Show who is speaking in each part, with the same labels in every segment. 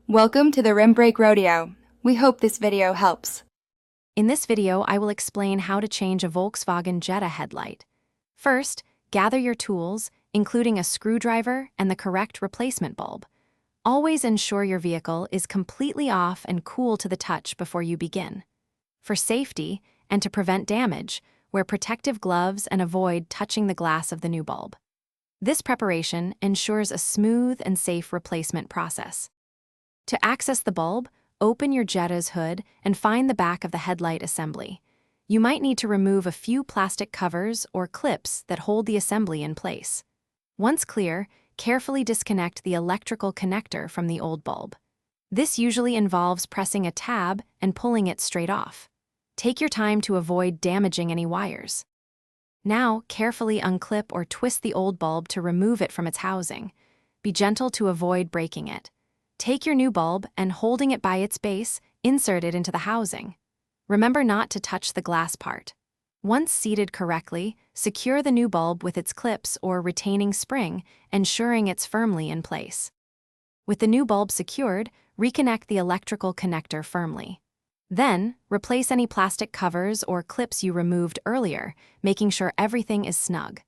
Speaker 1: Welcome to the Rim Brake Rodeo. We hope this video helps.
Speaker 2: In this video, I will explain how to change a Volkswagen Jetta headlight. First, gather your tools, including a screwdriver and the correct replacement bulb. Always ensure your vehicle is completely off and cool to the touch before you begin. For safety and to prevent damage, wear protective gloves and avoid touching the glass of the new bulb. This preparation ensures a smooth and safe replacement process. To access the bulb, open your Jetta's hood and find the back of the headlight assembly. You might need to remove a few plastic covers or clips that hold the assembly in place. Once clear, carefully disconnect the electrical connector from the old bulb. This usually involves pressing a tab and pulling it straight off. Take your time to avoid damaging any wires. Now, carefully unclip or twist the old bulb to remove it from its housing. Be gentle to avoid breaking it. Take your new bulb and, holding it by its base, insert it into the housing. Remember not to touch the glass part. Once seated correctly, secure the new bulb with its clips or retaining spring, ensuring it's firmly in place. With the new bulb secured, reconnect the electrical connector firmly. Then, replace any plastic covers or clips you removed earlier, making sure everything is snug.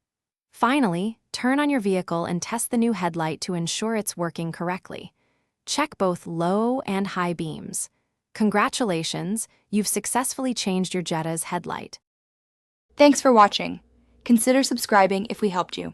Speaker 2: Finally, turn on your vehicle and test the new headlight to ensure it's working correctly. Check both low and high beams. Congratulations, you've successfully changed your Jetta's headlight.
Speaker 1: Thanks for watching. Consider subscribing if we helped you.